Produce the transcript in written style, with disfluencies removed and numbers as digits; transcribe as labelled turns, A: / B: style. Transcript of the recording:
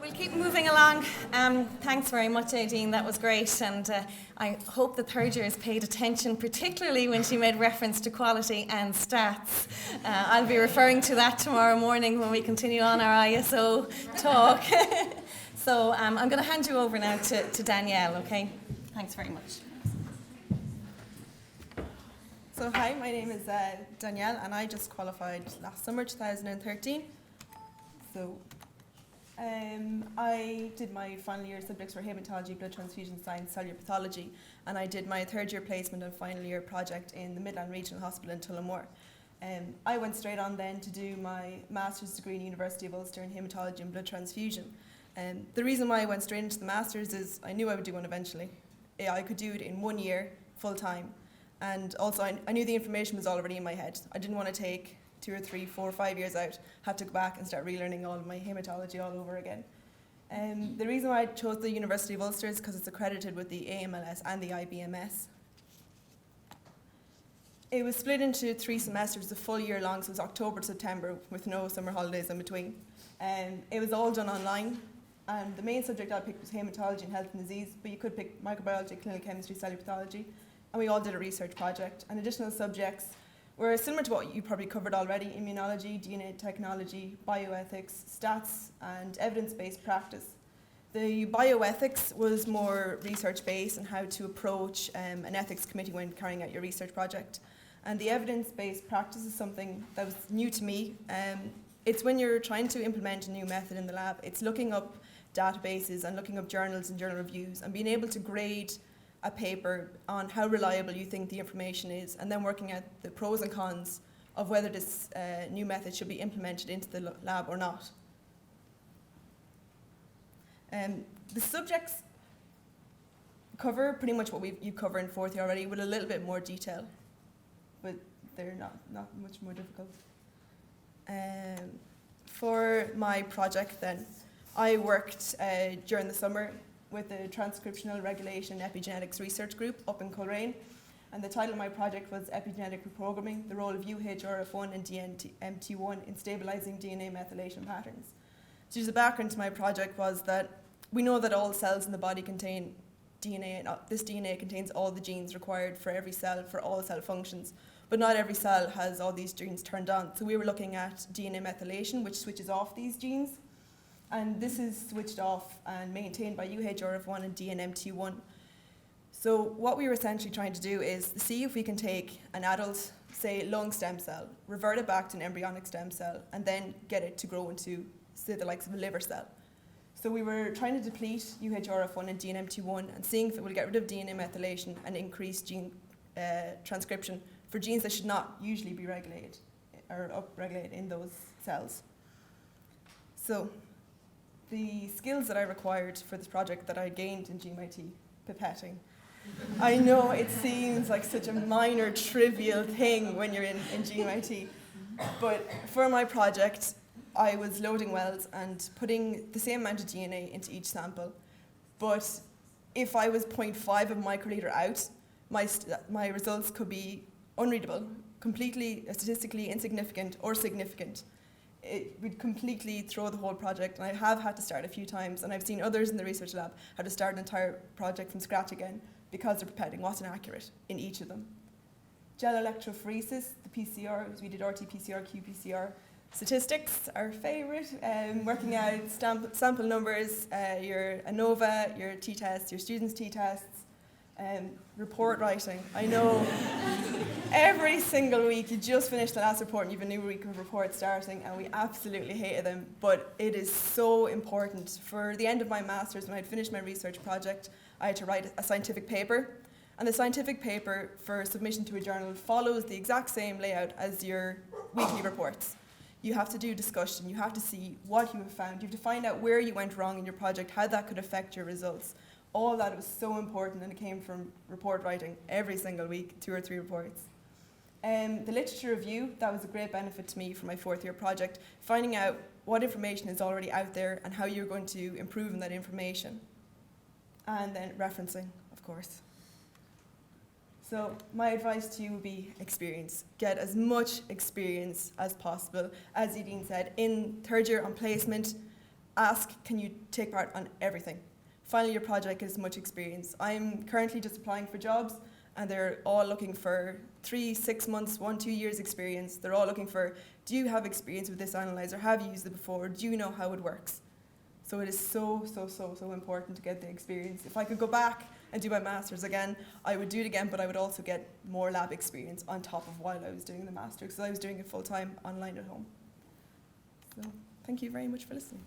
A: We'll keep moving along. Thanks very much, Aideen. That was great. And I hope the third years paid attention, particularly when she made reference to quality and stats. I'll be referring to that tomorrow morning when we continue on our ISO talk. So I'm going to hand you over now to Danielle, okay? Thanks very much.
B: So hi, my name is Danielle, and I just qualified last summer, 2013. So I did my final year subjects for hematology, blood transfusion science, cellular pathology, and I did my third year placement and final year project in the Midland Regional Hospital in Tullamore. I went straight on then to do my master's degree in the University of Ulster in hematology and blood transfusion. The reason why I went straight into the master's is I knew I would do one eventually. I could do it in 1 year, full time, and also I knew the information was already in my head. I didn't want to take 2 or 3, 4 or 5 years out, have to go back and start relearning all of my hematology all over again. The reason why I chose the University of Ulster is because it's accredited with the AMLS and the IBMS. It was split into 3 semesters, a full year long, so it was October to September with no summer holidays in between. It was all done online, and the main subject I picked was hematology and health and disease, but you could pick microbiology, clinical chemistry, cellular pathology, and we all did a research project. And additional subjects were similar to what you probably covered already: immunology, DNA technology, bioethics, stats, and evidence-based practice. The bioethics was more research-based and how to approach an ethics committee when carrying out your research project. And the evidence-based practice is something that was new to me. It's when you're trying to implement a new method in the lab, it's looking up databases and looking up journals and journal reviews and being able to grade a paper on how reliable you think the information is, and then working out the pros and cons of whether this new method should be implemented into the lab or not. The subjects cover pretty much what you cover in fourth year already, with a little bit more detail, but they're not much more difficult. For my project then, I worked during the summer with the Transcriptional Regulation Epigenetics Research Group up in Coleraine, and the title of my project was Epigenetic Reprogramming, the Role of UHRF1 and DNMT1 in Stabilizing DNA Methylation Patterns. So just the background to my project was that we know that all cells in the body contain DNA, and this DNA contains all the genes required for every cell, for all cell functions, but not every cell has all these genes turned on. So we were looking at DNA methylation, which switches off these genes, and this is switched off and maintained by UHRF1 and DNMT1. So what we were essentially trying to do is see if we can take an adult, say, lung stem cell, revert it back to an embryonic stem cell, and then get it to grow into, say, the likes of a liver cell. So we were trying to deplete UHRF1 and DNMT1 and seeing if it would get rid of DNA methylation and increase gene transcription for genes that should not usually be regulated or upregulated in those cells. So the skills that I required for this project that I gained in GMIT, pipetting. I know it seems like such a minor, trivial thing when you're in GMIT, but for my project, I was loading wells and putting the same amount of DNA into each sample, but if I was 0.5 of a microliter out, my results could be unreadable, completely statistically insignificant or significant. It would completely throw the whole project, and I have had to start a few times, and I've seen others in the research lab have to start an entire project from scratch again because their pipetting wasn't accurate in each of them. Gel electrophoresis, the PCRs, we did RT-PCR, qPCR. Statistics, our favourite, working out sample numbers, your ANOVA, your t-tests, your students' t-tests, report writing. I know every single week you just finished the last report and you have a new week of reports starting, and we absolutely hated them, but it is so important. For the end of my master's, when I'd finished my research project, I had to write a scientific paper, and the scientific paper for submission to a journal follows the exact same layout as your weekly reports. You have to do discussion, you have to see what you have found, you have to find out where you went wrong in your project, how that could affect your results. All that was so important, and it came from report writing every single week, 2 or 3 reports. The literature review, that was a great benefit to me for my fourth year project, finding out what information is already out there and how you're going to improve on that information. And then referencing, of course. So my advice to you would be experience. Get as much experience as possible. As Aideen said, in third year on placement, ask, can you take part on everything? Final year project is much experience. I'm currently just applying for jobs, and they're all looking for 3, 6 months, 1, 2 years experience. They're all looking for, do you have experience with this analyzer? Have you used it before? Do you know how it works? So it is so important to get the experience. If I could go back and do my master's again, I would do it again, but I would also get more lab experience on top of while I was doing the master's, because I was doing it full time online at home. So thank you very much for listening.